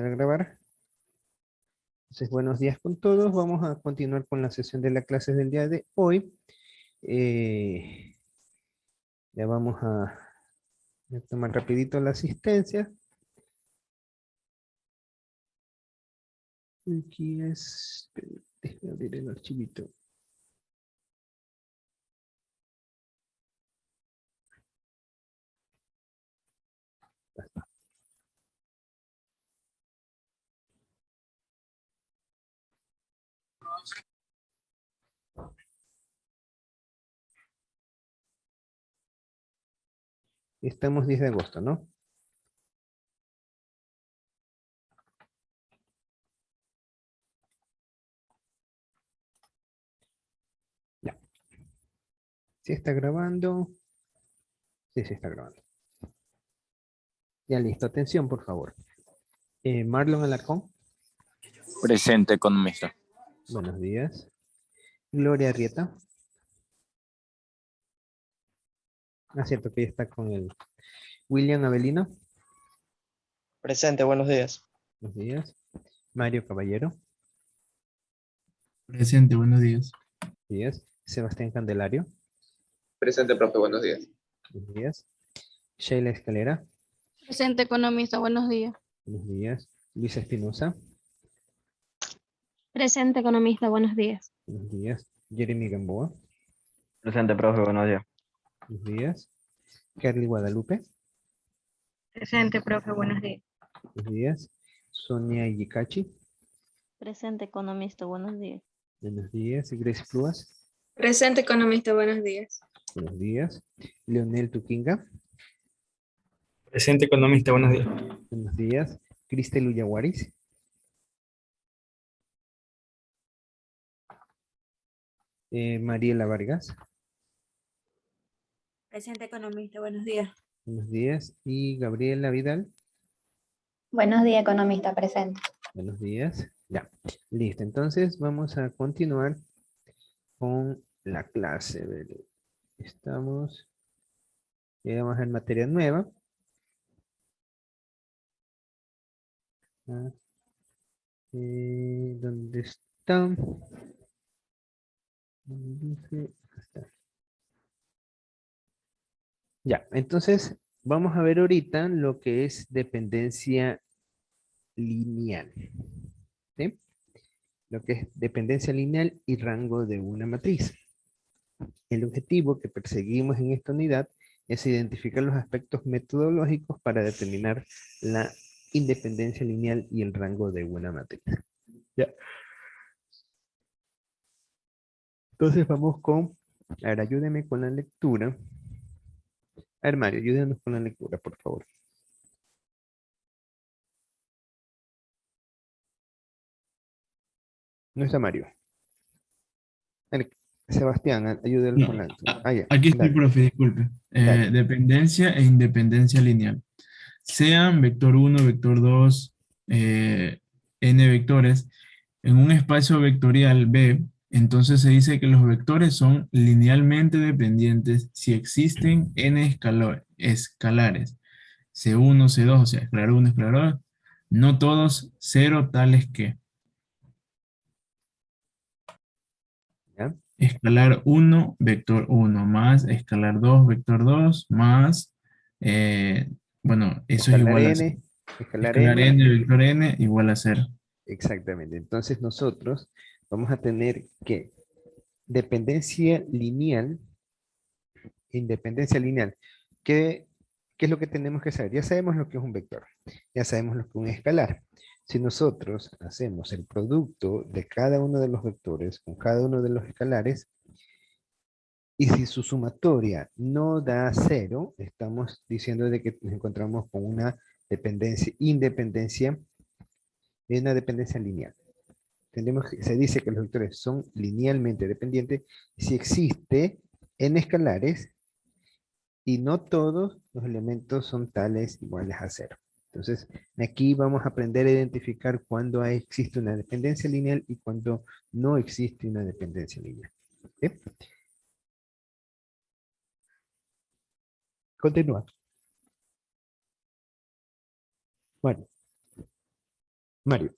a grabar. Entonces, buenos días con todos. Vamos a continuar con la sesión de la clase del día de hoy. Eh, ya vamos a tomar rapidito la asistencia. Aquí es... Déjame abrir el archivito. Estamos 10 de agosto, ¿no? Ya. ¿Sí está grabando? Sí, sí está grabando. Ya listo. Atención, por favor. Marlon Alarcón. Presente, economista. Buenos días. Gloria Arrieta. Ah, cierto que ya está con el William Avelino. Presente, buenos días. Buenos días. Mario Caballero. Presente, buenos días. Buenos días. Sebastián Candelario. Presente, profe, buenos días. Buenos días. Sheila Escalera. Presente, economista, buenos días. Buenos días. Luisa Espinosa. Presente, economista, buenos días. Buenos días. Jeremy Gamboa. Presente, profe, buenos días. Buenos días. Carly Guadalupe. Presente, profe, buenos días. Buenos días. Sonia Yikachi. Presente, economista, buenos días. Buenos días. Grace Fluas. Presente, economista, buenos días. Buenos días. Leonel Tuquinga. Presente, economista, buenos días. Buenos días. Cristel Ullaguaris. Mariela Vargas. Presente, economista, buenos días. Buenos días. Y Gabriela Vidal. Buenos días, economista, presente. Buenos días. Ya. Listo. Entonces vamos a continuar con la clase. Estamos, llegamos en materia nueva. ¿Dónde están? Ya, entonces vamos a ver ahorita lo que es dependencia lineal. ¿Sí? Lo que es dependencia lineal y rango de una matriz. El objetivo que perseguimos en esta unidad es identificar los aspectos metodológicos para determinar la independencia lineal y el rango de una matriz. Ya. Entonces vamos con, a ver, ayúdeme con la lectura. A ver, Mario, ayúdenos con la lectura, por favor. No está Mario. Sebastián, ayúdelo con la lectura. Ah, ya, Aquí estoy, dale, profe, disculpe. dale. Dependencia e independencia lineal. Sean vector 1, vector 2, n vectores, en un espacio vectorial B, entonces se dice que los vectores son linealmente dependientes si existen n escalares. C1, C2, o sea, escalar 1, escalar 2, no todos cero tales que. ¿Ya? Escalar 1, vector 1, más escalar 2, vector 2, más, bueno, eso es Escalar igual a n, escalar escalar n. n, vector n, igual a 0. Exactamente. Entonces nosotros vamos a tener que dependencia lineal, independencia lineal. ¿Qué es lo que tenemos que saber? Ya sabemos lo que es un vector. Ya sabemos lo que es un escalar. Si nosotros hacemos el producto de cada uno de los vectores con cada uno de los escalares, y si su sumatoria no da 0, estamos diciendo de que nos encontramos con una independencia, una dependencia lineal. Se dice que los vectores son linealmente dependientes si existe n escalares y no todos los elementos son tales iguales a 0. Entonces, aquí vamos a aprender a identificar cuándo existe una dependencia lineal y cuándo no existe una dependencia lineal. ¿Sí? Continúa. Bueno, Mario.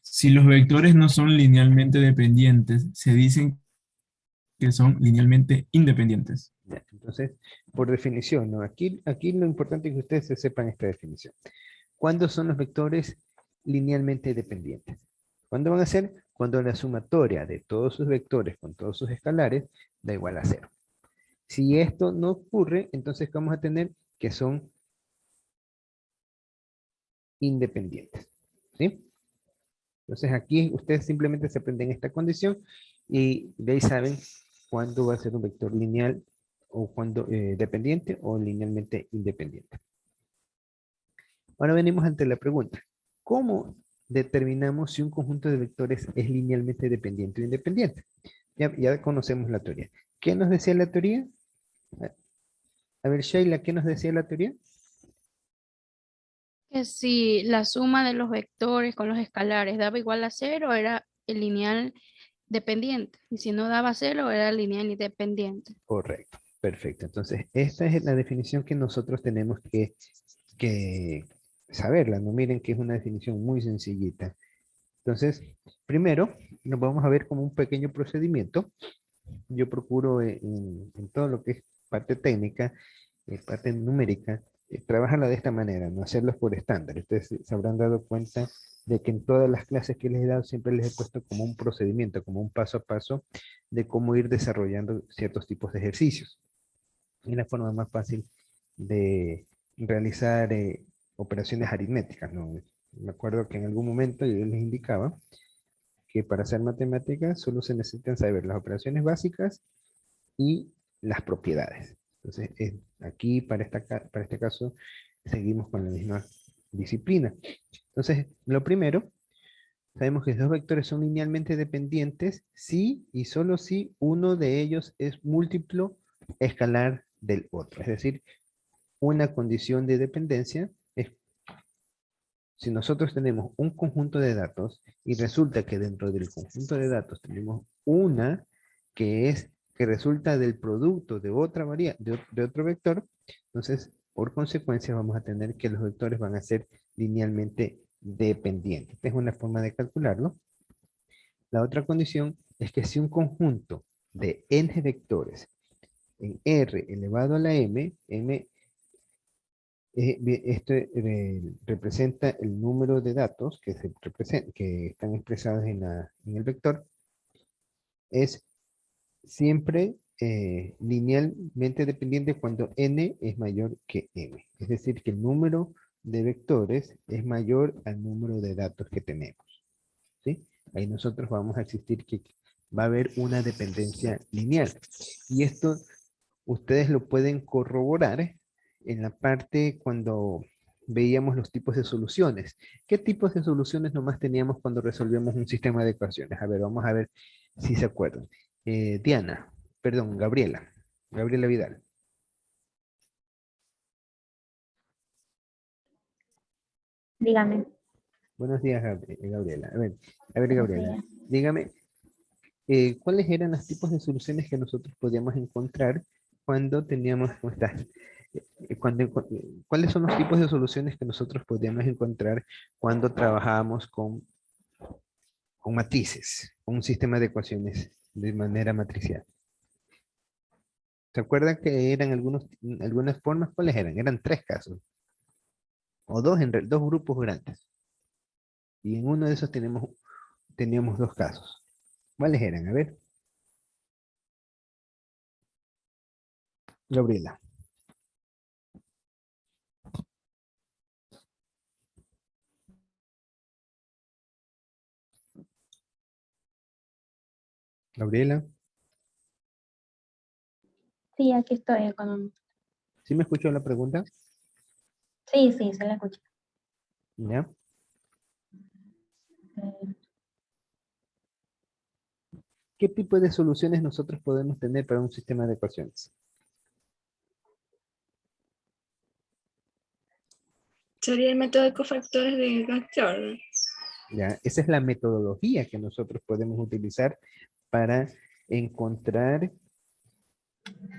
Si los vectores no son linealmente dependientes, se dicen que son linealmente independientes. Ya, entonces, por definición, ¿no? Aquí lo importante es que ustedes se sepan esta definición. ¿Cuándo son los vectores linealmente dependientes? ¿Cuándo van a ser? Cuando la sumatoria de todos sus vectores con todos sus escalares da igual a 0. Si esto no ocurre, entonces vamos a tener que son independientes. ¿Sí? Entonces aquí ustedes simplemente se aprenden esta condición y de ahí saben cuándo va a ser un vector lineal o cuando dependiente o linealmente independiente. Ahora venimos ante la pregunta. ¿Cómo determinamos si un conjunto de vectores es linealmente dependiente o independiente? Ya conocemos la teoría. ¿Qué nos decía la teoría? A ver, Sheila, ¿qué nos decía la teoría? Que si la suma de los vectores con los escalares daba igual a 0, era el lineal dependiente. Y si no daba 0, era lineal independiente. Correcto, perfecto. Entonces, esta es la definición que nosotros tenemos que saberla, ¿no? Miren que es una definición muy sencillita. Entonces, primero, nos vamos a ver como un pequeño procedimiento. Yo procuro en todo lo que es parte técnica, parte numérica, trabajarla de esta manera, no hacerlos por estándar. Ustedes se habrán dado cuenta de que en todas las clases que les he dado siempre les he puesto como un procedimiento, como un paso a paso de cómo ir desarrollando ciertos tipos de ejercicios. Es la forma más fácil de realizar operaciones aritméticas, ¿no? Me acuerdo que en algún momento yo les indicaba que para hacer matemáticas solo se necesitan saber las operaciones básicas y las propiedades. Entonces, aquí para este caso seguimos con la misma disciplina. Entonces, lo primero, sabemos que los vectores son linealmente dependientes si y solo si uno de ellos es múltiplo escalar del otro. Es decir, una condición de dependencia es si nosotros tenemos un conjunto de datos y resulta que dentro del conjunto de datos tenemos una que resulta del producto de otra de otro vector, entonces por consecuencia vamos a tener que los vectores van a ser linealmente dependientes. Esta es una forma de calcularlo. La otra condición es que si un conjunto de n vectores en R elevado a la m esto representa el número de datos que están expresados en el vector, es siempre linealmente dependiente cuando n es mayor que m. Es decir, que el número de vectores es mayor al número de datos que tenemos. ¿Sí? Ahí nosotros vamos a existir que va a haber una dependencia lineal. Y esto ustedes lo pueden corroborar en la parte cuando veíamos los tipos de soluciones. ¿Qué tipos de soluciones nomás teníamos cuando resolvíamos un sistema de ecuaciones? A ver, vamos a ver si se acuerdan. Gabriela Vidal. Dígame. Buenos días, Gabriela. A ver, Buenos Gabriela, días. dígame, ¿cuáles eran los tipos de soluciones que nosotros podíamos encontrar cuando teníamos, ¿cómo estás? ¿Cuáles son los tipos de soluciones que nosotros podíamos encontrar cuando trabajábamos con matrices, con un sistema de ecuaciones de manera matricial? ¿Se acuerdan que eran algunas formas? ¿Cuáles eran? Eran 3 casos. O dos grupos grandes. Y en uno de esos teníamos 2 casos. ¿Cuáles eran? A ver. Gabriela. Gabriela. Sí, aquí estoy, economista. ¿Sí me escuchó la pregunta? Sí, sí, se la escucha. ¿Ya? ¿Qué tipo de soluciones nosotros podemos tener para un sistema de ecuaciones? Sería el método de cofactores de vector. ¿Ya? Esa es la metodología que nosotros podemos utilizar para encontrar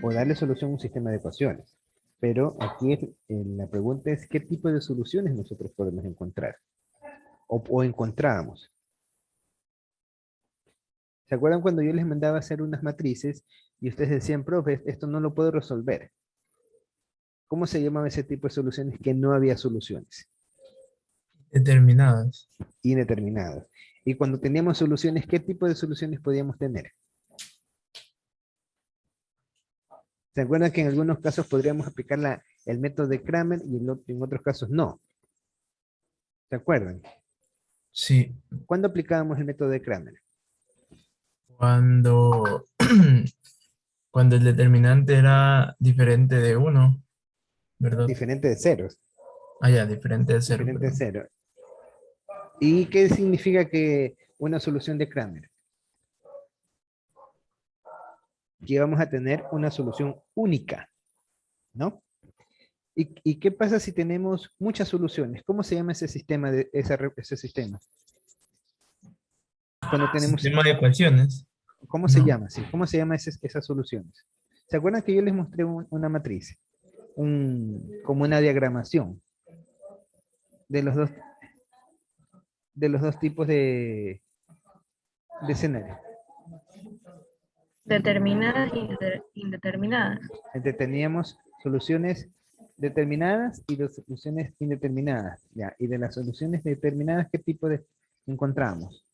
o darle solución a un sistema de ecuaciones. Pero aquí la pregunta es qué tipo de soluciones nosotros podemos encontrar o encontrábamos. ¿Se acuerdan cuando yo les mandaba hacer unas matrices y ustedes decían, profe, esto no lo puedo resolver? ¿Cómo se llamaba ese tipo de soluciones que no había soluciones? Determinadas. Indeterminadas. Y cuando teníamos soluciones, ¿qué tipo de soluciones podíamos tener? ¿Se acuerdan que en algunos casos podríamos aplicar el método de Kramer y en otros casos no? ¿Se acuerdan? Sí. ¿Cuándo aplicábamos el método de Kramer? Cuando, cuando el determinante era diferente de 1, ¿verdad? Diferente de ceros. Ah, ya, diferente de 0, Diferente de perdón. cero. ¿Y qué significa que una solución de Kramer? Que vamos a tener una solución única, ¿no? ¿Y qué pasa si tenemos muchas soluciones? ¿Cómo se llama ese sistema? Ese sistema? Cuando tenemos, Sistema de ecuaciones. ¿cómo se No. llama? Sí, ¿cómo se llama esas soluciones? ¿Se acuerdan que yo les mostré una matriz? Como una diagramación de los dos tipos de escenario. Determinadas e indeterminadas. Entonces teníamos soluciones determinadas y las soluciones indeterminadas. Ya, y de las soluciones determinadas, ¿qué tipo de encontramos?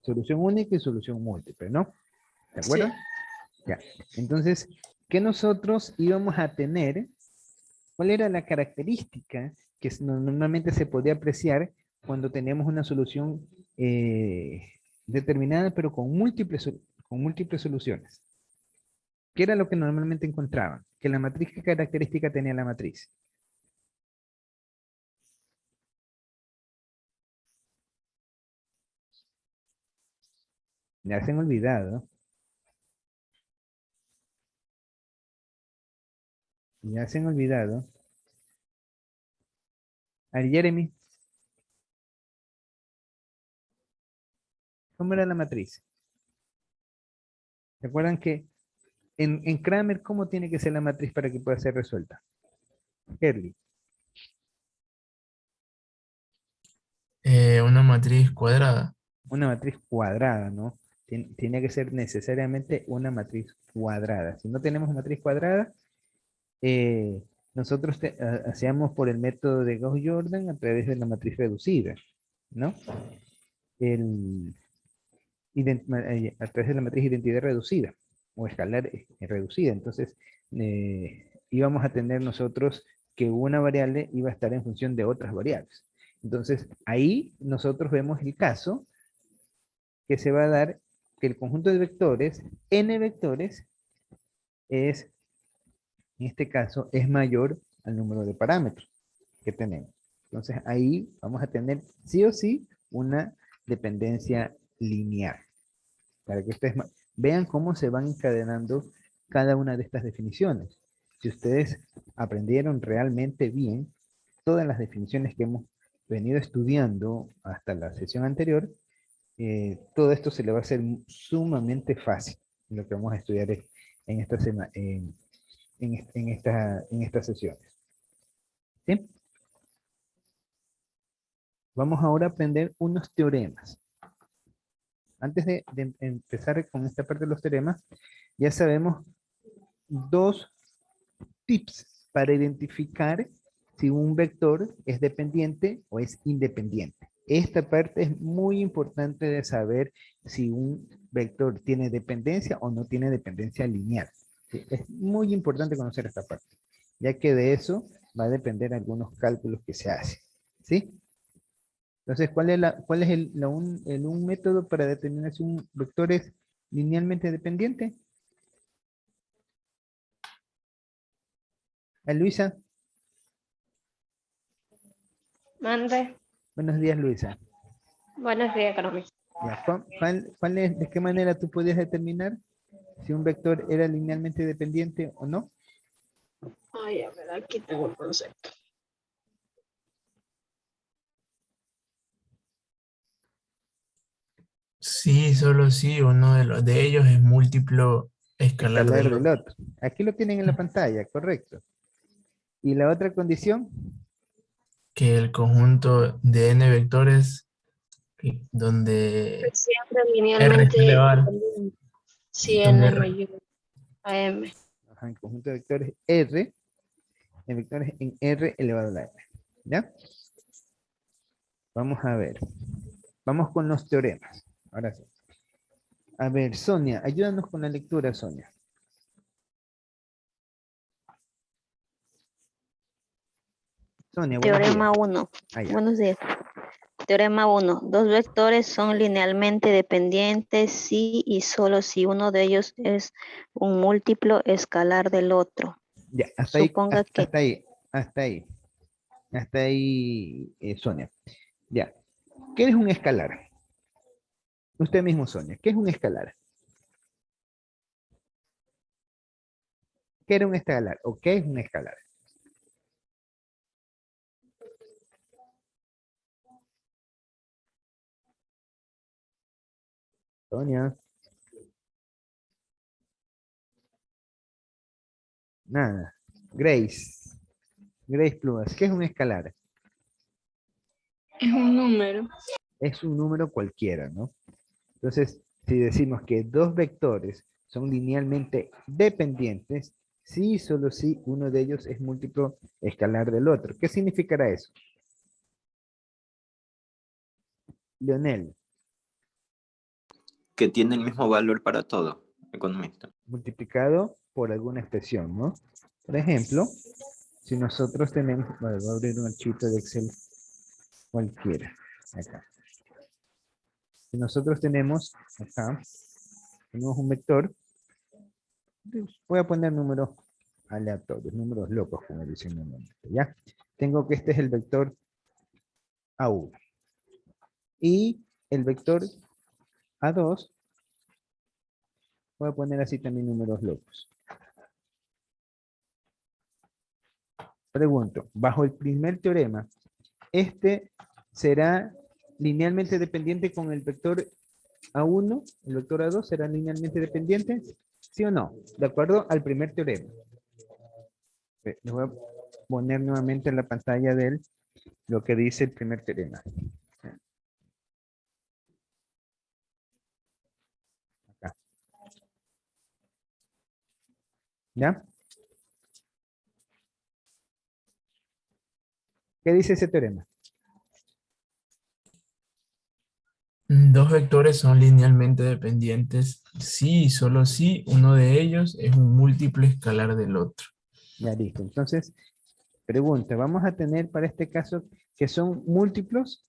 Solución única y solución múltiple, ¿no? ¿De acuerdo? Ya. Entonces, ¿qué nosotros íbamos a tener? ¿Cuál era la característica que normalmente se podía apreciar cuando teníamos una solución determinada, pero con múltiples soluciones? ¿Qué era lo que normalmente encontraban? Que la matriz, ¿qué característica tenía la matriz? Ya se han olvidado. Ya se han olvidado. A ver, Jeremy, ¿cómo era la matriz? ¿Se acuerdan que en Kramer, cómo tiene que ser la matriz para que pueda ser resuelta? Herli, Una matriz cuadrada. una matriz cuadrada, ¿no? Tiene que ser necesariamente una matriz cuadrada. Si no tenemos matriz cuadrada, nosotros hacíamos por el método de Gauss-Jordan a través de la matriz reducida, ¿no? A través de la matriz identidad reducida o escalar reducida. Entonces, íbamos a tener nosotros que una variable iba a estar en función de otras variables. Entonces, ahí nosotros vemos el caso que se va a dar que el conjunto de vectores, n vectores, en este caso, es mayor al número de parámetros que tenemos. Entonces, ahí vamos a tener sí o sí una dependencia lineal. Para que ustedes vean cómo se van encadenando cada una de estas definiciones. Si ustedes aprendieron realmente bien todas las definiciones que hemos venido estudiando hasta la sesión anterior, todo esto se le va a hacer sumamente fácil lo que vamos a estudiar en esta en estas sesiones. ¿Sí? Vamos ahora a aprender unos teoremas. Antes de empezar con esta parte de los teoremas, ya sabemos dos tips para identificar si un vector es dependiente o es independiente. Esta parte es muy importante de saber si un vector tiene dependencia o no tiene dependencia lineal. ¿Sí? Es muy importante conocer esta parte, ya que de eso va a depender algunos cálculos que se hacen. ¿Sí? Entonces, ¿cuál es un método para determinar si un vector es linealmente dependiente? Luisa. Mande. Buenos días, Luisa. Buenos días, economista. Ya, ¿de qué manera tú podías determinar si un vector era linealmente dependiente o no? Ay, a ver, aquí tengo el concepto. Si Sí, solo sí, uno de ellos es múltiplo escalar Escalar del del otro. otro. Aquí lo tienen en la pantalla, correcto. ¿Y la otra condición? Que el conjunto de n vectores donde Pues siempre R es linealmente elevado, dependiente. Si donde n R, mayor a m. Ajá, el conjunto de vectores R, en vectores en R elevado a la M. ¿Ya? Vamos a ver. Vamos con los teoremas. Ahora sí. A ver, Sonia, ayúdanos con la lectura, Sonia. Sonia, buenos días. Teorema 1. Ah, ya. Buenos días. Teorema 1. Dos vectores son linealmente dependientes si y solo si uno de ellos es un múltiplo escalar del otro. Ya, hasta ahí, Suponga que hasta ahí, hasta ahí. Hasta ahí, Sonia. Ya. ¿Qué es un escalar? Usted mismo, Sonia. ¿Qué es un escalar? ¿Qué era un escalar? ¿O qué es un escalar? Sonia. Nada. Grace. Grace Plus. ¿Qué es un escalar? Es un número. Es un número cualquiera, ¿no? Entonces, si decimos que dos vectores son linealmente dependientes, sí y solo si uno de ellos es múltiplo escalar del otro. ¿Qué significará eso? Leonel, Que tiene el mismo valor para todo, economista. multiplicado por alguna expresión, ¿no? Por ejemplo, si nosotros tenemos, bueno, voy a abrir un archivo de Excel cualquiera, acá. Si nosotros tenemos, acá, tenemos un vector, voy a poner números aleatorios, números locos, como dicen normalmente, ¿ya? Tengo que este es el vector A1. Y el vector A2, voy a poner así también números locos. Pregunto, bajo el primer teorema, ¿este será linealmente dependiente con el vector A1? ¿El vector A2 será linealmente dependiente? ¿Sí o no? De acuerdo al primer teorema. Les voy a poner nuevamente en la pantalla de lo que dice el primer teorema. Acá. ¿Ya? ¿Qué dice ese teorema? dos vectores son linealmente dependientes si y solo si uno de ellos es un múltiplo escalar del otro. Ya listo. Entonces, pregunta, ¿vamos a tener para este caso que son múltiplos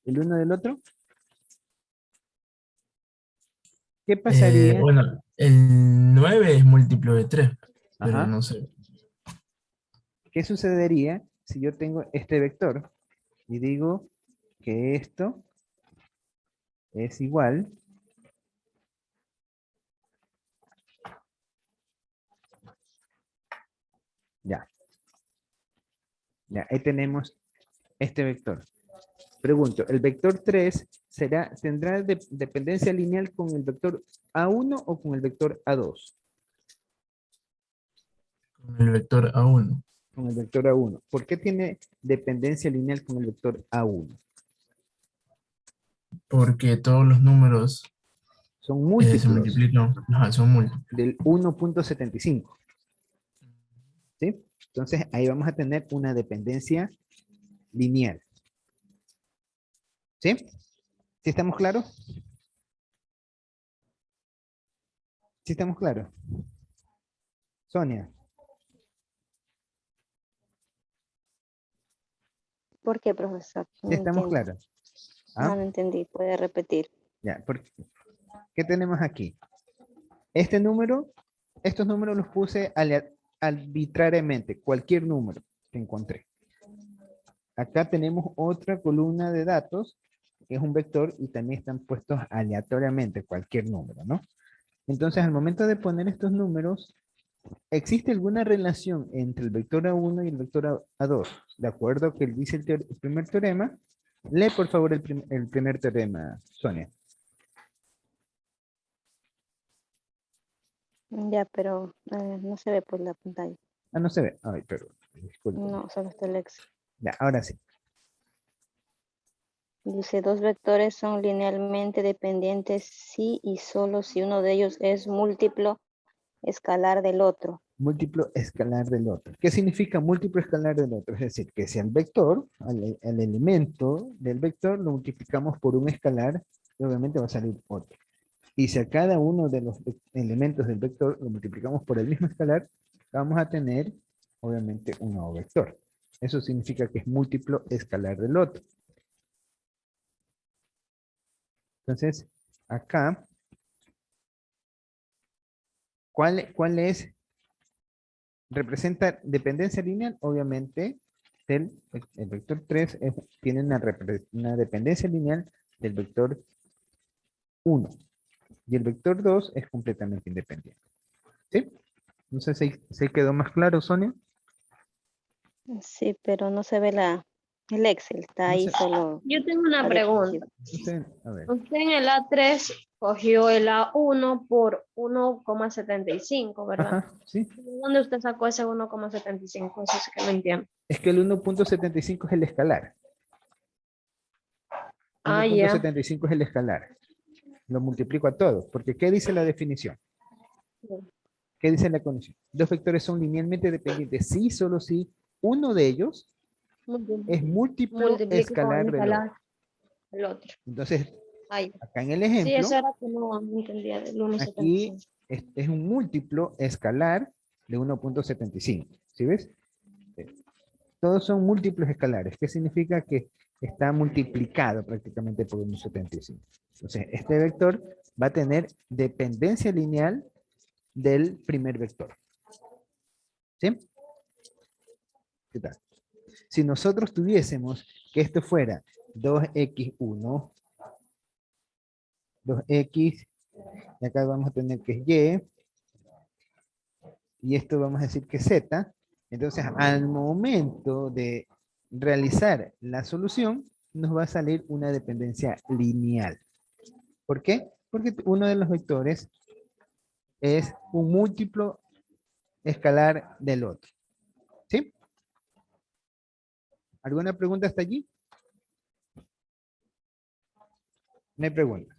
el uno del otro? ¿Qué pasaría? Bueno, el 9 es múltiplo de 3, pero Ajá. no sé. ¿Qué sucedería si yo tengo este vector y digo que esto es igual ya? Ya, ahí tenemos este vector. Pregunto, ¿el vector 3 tendrá dependencia lineal con el vector A1 o con el vector A2? Con el vector A1, Con el vector A1. ¿Por qué tiene dependencia lineal con el vector A1? porque todos los números Son se múltiplos multiplican, ajá, son múltiplos. del 1.75. ¿Sí? Entonces ahí vamos a tener una dependencia lineal. ¿Sí? ¿Sí estamos claros? ¿Sí estamos claros? Sonia, ¿por qué, profesor? ¿sí No estamos entiendo. claros? No ¿Ah? lo entendí. ¿Puede repetir? Ya, ¿qué tenemos aquí? Este número, estos números los puse arbitrariamente, cualquier número que encontré. Acá tenemos otra columna de datos, que es un vector, y también están puestos aleatoriamente, cualquier número, ¿no? Entonces, al momento de poner estos números, ¿existe alguna relación entre el vector A1 y el vector A2? De acuerdo a que dice el primer teorema. Lee, por favor, el primer teorema, Sonia. Ya, pero no se ve por la pantalla. Ah, no se ve. Ay, pero disculpe. No, solo está el Excel. Ya, ahora sí. Dice, dos vectores son linealmente dependientes si y solo si uno de ellos es múltiplo escalar del otro. Múltiplo escalar del otro. ¿Qué significa múltiplo escalar del otro? Es decir, que si al vector, al elemento del vector, lo multiplicamos por un escalar, y obviamente va a salir otro. Y si a cada uno de los elementos del vector lo multiplicamos por el mismo escalar, vamos a tener, obviamente, un nuevo vector. Eso significa que es múltiplo escalar del otro. Entonces, acá, ¿cuál es? Representa dependencia lineal, obviamente, el vector 3 tiene una dependencia lineal del vector 1. Y el vector 2 es completamente independiente. ¿Sí? No sé si quedó más claro, Sonia. Sí, pero no se ve el Excel, está No ahí se- solo. Yo tengo una la pregunta. diapositiva. A ver. Usted en el A3 cogió el A1 por 1,75, ¿verdad? Ajá, sí. ¿De dónde usted sacó ese 1,75? Eso sí que no entiendo. Es que el 1.75 es el escalar. Ah, ya. 1.75 es el escalar. Lo multiplico a todos, porque ¿qué dice la definición? ¿Qué dice la condición? Dos vectores son linealmente dependientes si, solo si uno de ellos es múltiplo Multiplico con escalar el del escalar otro. del otro. Entonces, Ay. acá en el Sí, ejemplo, eso era que no entendía del 1,75. aquí es un múltiplo escalar de 1.75. ¿Sí ves? Todos son múltiplos escalares. ¿Qué significa? Que está multiplicado prácticamente por 1.75. Entonces, este vector va a tener dependencia lineal del primer vector. ¿Sí? ¿Qué tal? Si nosotros tuviésemos que esto fuera 2x1, 2x, y acá vamos a tener que es y esto vamos a decir que es z, entonces al momento de realizar la solución, nos va a salir una dependencia lineal. ¿Por qué? Porque uno de los vectores es un múltiplo escalar del otro. ¿Sí? ¿Alguna pregunta hasta allí? No hay pregunta.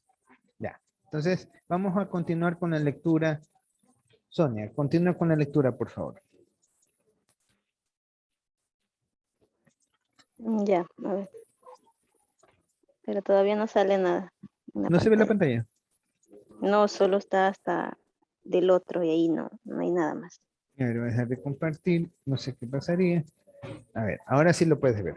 Ya. Entonces, vamos a continuar con la lectura. Sonia, continúa con la lectura, por favor. Ya, a ver. Pero todavía no sale nada. en ¿No se ve la pantalla. pantalla? No, solo está hasta del otro y ahí no hay nada más. A ver, voy a dejar de compartir. No sé qué pasaría. A ver, ahora sí lo puedes ver.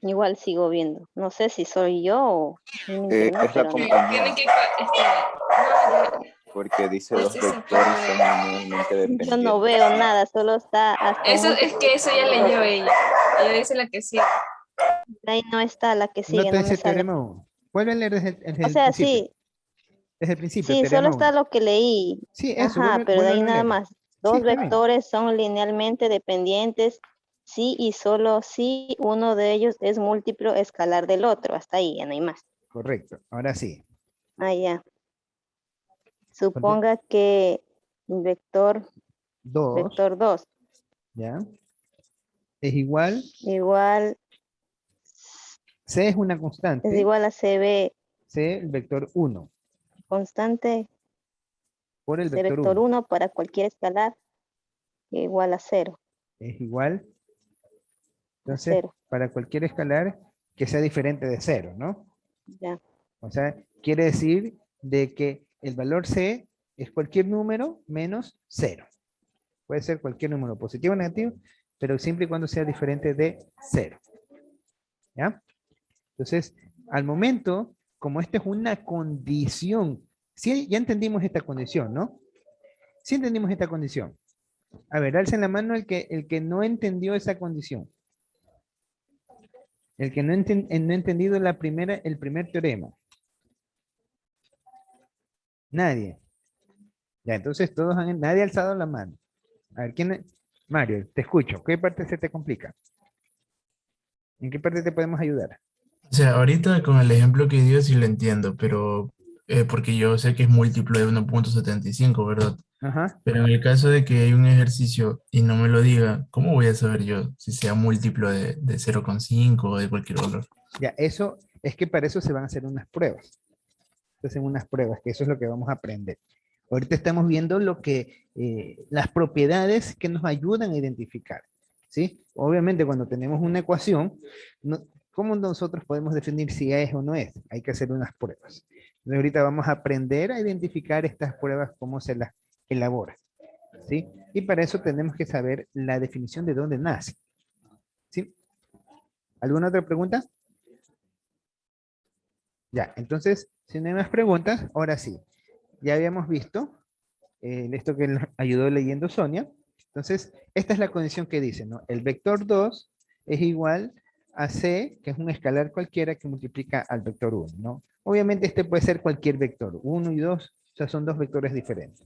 Igual sigo viendo. No sé si soy yo o mi internet, Es la pero no. compañía, Tienen que... no, porque dice Ese los se vectores puede- son linealmente Yo dependientes. no veo nada, solo está hasta eso un es que eso ya leyó ella. Ella dice la que sí. ahí no está la que No sigue, te no me dice sale. teorema 1. Vuelve a leer desde O el sea, principio. sí, Desde el principio, sí, solo teorema está 1. lo que leí. Sí, eso, Ajá, pero de ahí vuélvelo a nada leer. más. Sí, Dos está bien. vectores son linealmente dependientes si y solo si uno de ellos es múltiplo escalar del otro. Hasta ahí, ya no hay más. Correcto. Ahora sí. Ah, ya. Suponga que vector 2, 2 ¿ya? Es igual, igual C es una constante. es igual a CB C, el vector 1, constante por el de vector vector 1. 1 para cualquier escalar igual a 0. Es igual, A entonces, 0. para cualquier escalar que sea diferente de 0, ¿no? Ya. O sea, quiere decir de que el valor C es cualquier número menos 0. Puede ser cualquier número positivo o negativo, pero siempre y cuando sea diferente de 0. ¿Ya? Entonces, al momento, como esta es una condición, sí, ya entendimos esta condición, ¿no? Sí entendimos esta condición. A ver, alcen la mano el que no entendió esa condición. El que no ha entendido el primer teorema. Nadie. Ya, entonces nadie ha alzado la mano. A ver, Mario, te escucho. ¿Qué parte se te complica? ¿En qué parte te podemos ayudar? O sea, ahorita con el ejemplo que dio sí lo entiendo, pero porque yo sé que es múltiplo de 1.75, ¿verdad? Ajá. Pero en el caso de que hay un ejercicio y no me lo diga, ¿cómo voy a saber yo si sea múltiplo de 0,5 o de cualquier valor? Ya, eso es que para eso se van a hacer unas pruebas. Se hacen unas pruebas, que eso es lo que vamos a aprender. Ahorita estamos viendo lo que, las propiedades que nos ayudan a identificar, ¿sí? Obviamente cuando tenemos una ecuación, ¿cómo nosotros podemos definir si es o no es? Hay que hacer unas pruebas. Entonces ahorita vamos a aprender a identificar estas pruebas, cómo se las elabora, ¿sí? Y para eso tenemos que saber la definición de dónde nace, ¿sí? ¿Alguna otra pregunta? Ya, entonces, si no hay más preguntas, ahora sí. Ya habíamos visto esto que nos ayudó leyendo Sonia. Entonces, esta es la condición que dice, ¿no? El vector 2 es igual a C, que es un escalar cualquiera que multiplica al vector 1, ¿no? Obviamente este puede ser cualquier vector, 1 y 2, o sea, son dos vectores diferentes.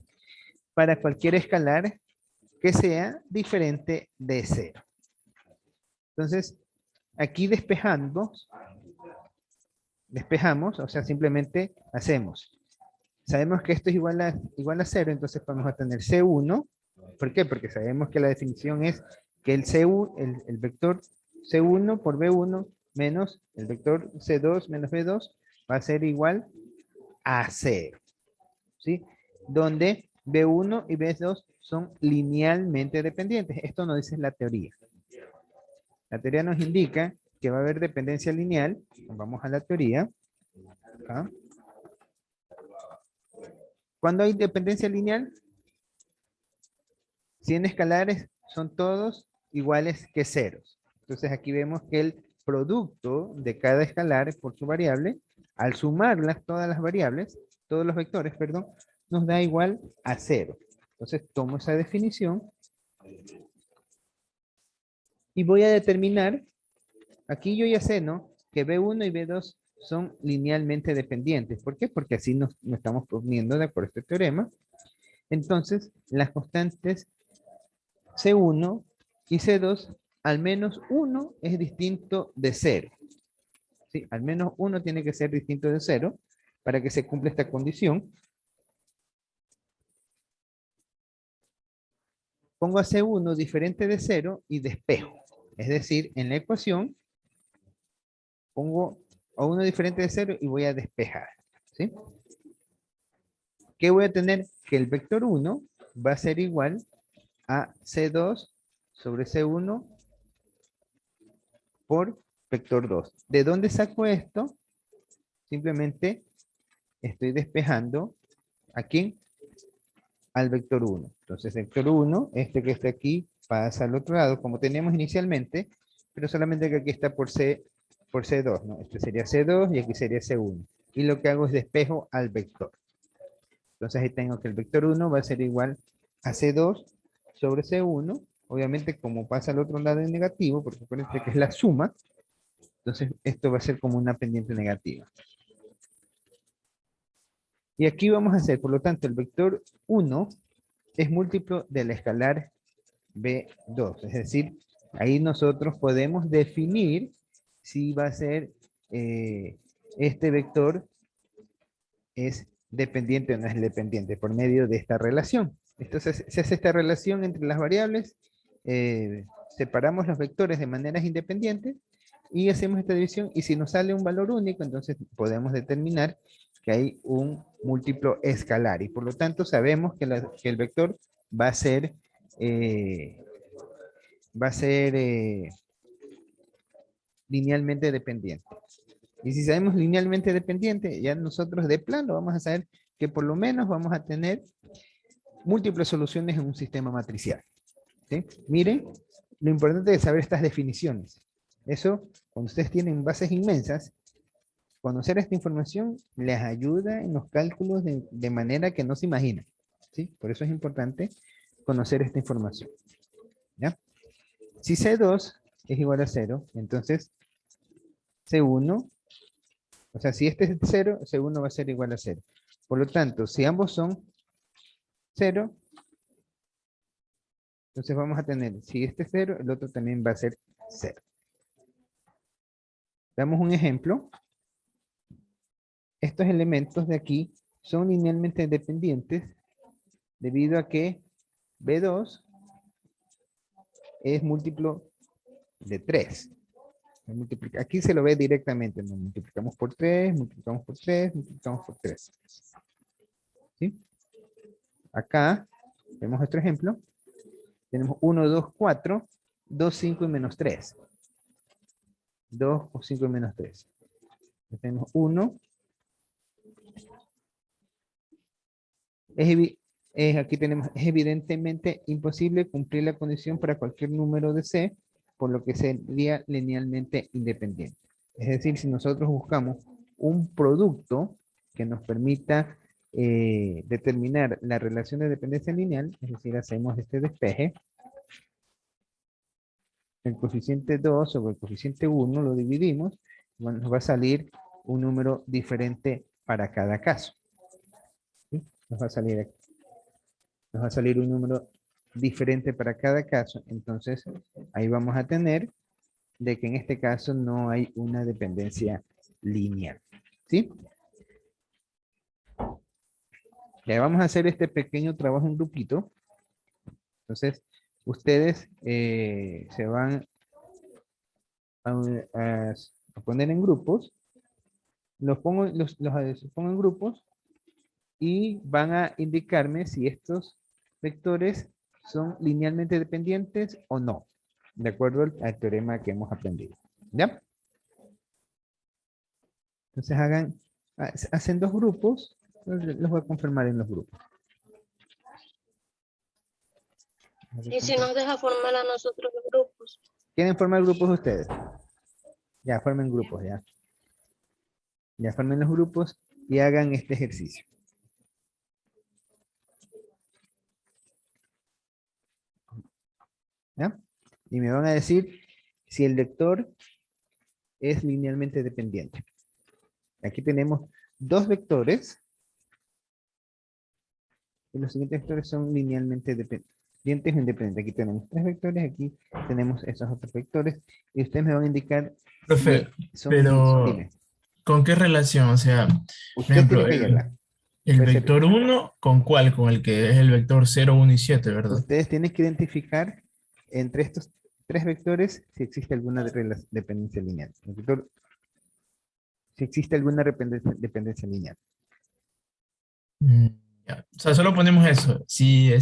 Para cualquier escalar que sea diferente de 0. Entonces, aquí despejamos, o sea, simplemente hacemos. Sabemos que esto es igual a 0, entonces vamos a tener C1. ¿Por qué? Porque sabemos que la definición es que el vector C1 por B1 menos el vector C2 menos B2 va a ser igual a 0. ¿Sí? Donde B1 y B2 son linealmente dependientes. Esto nos dice la teoría. La teoría nos indica que va a haber dependencia lineal. Vamos a la teoría. Acá. ¿Cuándo hay dependencia lineal? Si en escalares son todos iguales que ceros. Entonces aquí vemos que el producto de cada escalar por su variable, al sumarlas todas las variables, todos los vectores, perdón, nos da igual a 0. Entonces tomo esa definición y voy a determinar, aquí yo ya sé, ¿no? Que B1 y B2 son linealmente dependientes. ¿Por qué? Porque así nos estamos poniendo de acuerdo a este teorema. Entonces, las constantes C1 y C2, al menos uno es distinto de 0. ¿Sí? Al menos uno tiene que ser distinto de 0 para que se cumpla esta condición. Pongo a C1 diferente de 0 y despejo. Es decir, en la ecuación pongo a 1 diferente de 0 y voy a despejar. ¿Sí? ¿Qué voy a tener? Que el vector 1 va a ser igual a C2 sobre C1 por vector 2. ¿De dónde saco esto? Simplemente estoy despejando ¿a quién? Al vector 1. Entonces, vector 1, este que está aquí, pasa al otro lado, como teníamos inicialmente, pero solamente que aquí está por C2, ¿no? Este sería C2 y aquí sería C1. Y lo que hago es despejo al vector. Entonces, ahí tengo que el vector 1 va a ser igual a C2 sobre C1. Obviamente, como pasa al otro lado en negativo, porque acuérdense que es la suma, entonces esto va a ser como una pendiente negativa. Y aquí vamos a hacer, por lo tanto, el vector 1 es múltiplo del escalar B2. Es decir, ahí nosotros podemos definir si va a ser este vector es dependiente o no es dependiente por medio de esta relación. Entonces se hace esta relación entre las variables, separamos los vectores de maneras independientes y hacemos esta división, y si nos sale un valor único, entonces podemos determinar que hay un múltiplo escalar, y por lo tanto sabemos que el vector va a ser linealmente dependiente. Y si sabemos linealmente dependiente, ya nosotros de plano vamos a saber que por lo menos vamos a tener múltiples soluciones en un sistema matricial. ¿Sí? Miren, lo importante es saber estas definiciones. Eso, cuando ustedes tienen bases inmensas, conocer esta información les ayuda en los cálculos de manera que no se imaginan. ¿Sí? Por eso es importante conocer esta información. ¿Ya? Si C2 es igual a 0, entonces C1, o sea, si este es 0, C1 va a ser igual a 0. Por lo tanto, si ambos son 0, entonces vamos a tener, si este es 0, el otro también va a ser 0. Damos un ejemplo. estos elementos de aquí son linealmente dependientes debido a que B2 es múltiplo de 3. Aquí se lo ve directamente, nos multiplicamos por 3, multiplicamos por 3, multiplicamos por 3. ¿Sí? Acá, vemos otro ejemplo. Tenemos 1, 2, 4, 2, 5 y menos 3. 2 o 5 y menos 3. Tenemos 1. Aquí tenemos, es evidentemente imposible cumplir la condición para cualquier número de C, por lo que sería linealmente independiente. Es decir, si nosotros buscamos un producto que nos permita determinar la relación de dependencia lineal, es decir, hacemos este despeje, el coeficiente 2 sobre el coeficiente 1 lo dividimos, bueno, nos va a salir un número diferente para cada caso. ¿Sí? Nos va a salir un número diferente para cada caso. Entonces, ahí vamos a tener de que en este caso no hay una dependencia lineal. ¿Sí? Ya vamos a hacer este pequeño trabajo en grupito. Entonces, ustedes se van a poner en grupos. Los pongo en grupos y van a indicarme si estos vectores son linealmente dependientes o no, de acuerdo al teorema que hemos aprendido. ¿Ya? Entonces hacen dos grupos, los voy a confirmar en los grupos. Y si nos deja formar a nosotros los grupos. ¿Quieren formar grupos ustedes? Ya, formen grupos, ya. Ya formen los grupos y hagan este ejercicio. ¿Ya? Y me van a decir si el vector es linealmente dependiente. Aquí tenemos dos vectores. Y los siguientes vectores son linealmente dependientes o independientes. Aquí tenemos tres vectores, aquí tenemos esos otros vectores. Y ustedes me van a indicar. Profe, si pero dime. ¿con qué relación? O sea, por Usted ejemplo, tiene que hallarla. el Puede ser- vector 1, ¿con cuál? Con el que es el vector 0, 1 y 7, ¿verdad? Ustedes tienen que identificar entre estos tres vectores si existe alguna dependencia lineal. Si existe alguna dependencia lineal. Ya. O sea, solo ponemos eso. Si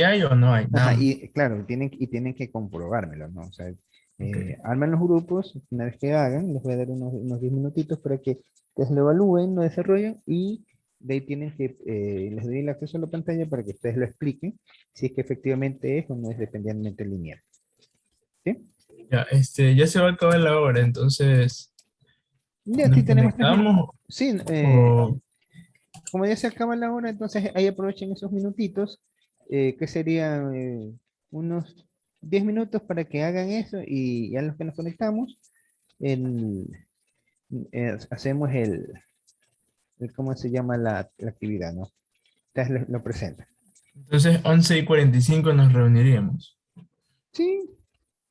hay o no hay. Nada Ajá, más. y claro, tienen que comprobármelo, ¿no? O sea, Ok. arman los grupos, una vez que hagan, les voy a dar unos 10 minutitos para que ustedes lo evalúen, lo desarrollen y de ahí tienen que, les doy el acceso a la pantalla para que ustedes lo expliquen si es que efectivamente es o no es dependientemente lineal. ¿Sí? Ya, ya se va a acabar la hora, entonces, Ya, ¿nos sí tenemos 3 minutos. conectamos? Sí, O- como ya se acaba la hora, entonces ahí aprovechen esos minutitos, que serían unos 10 minutos para que hagan eso y ya los que nos conectamos, hacemos ¿cómo se llama la actividad, no? Ustedes lo presentan. entonces, 11:45 nos reuniríamos. Sí,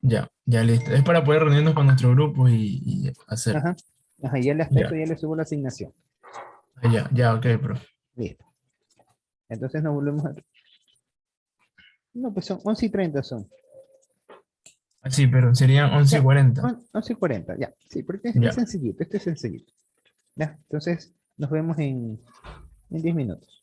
Ya, ya listo. Es para poder reunirnos con nuestro grupo y hacer. ajá. Ajá, ya le acepto, ya le subo la asignación. Ya, ok, profe. Listo. Entonces nos volvemos a... No, pues son 11:30 son. Ah, sí, pero serían 11:40. 11:40, ya. Sí, porque Ya. es sencillito, esto es sencillito. Ya, entonces nos vemos en 10 minutos.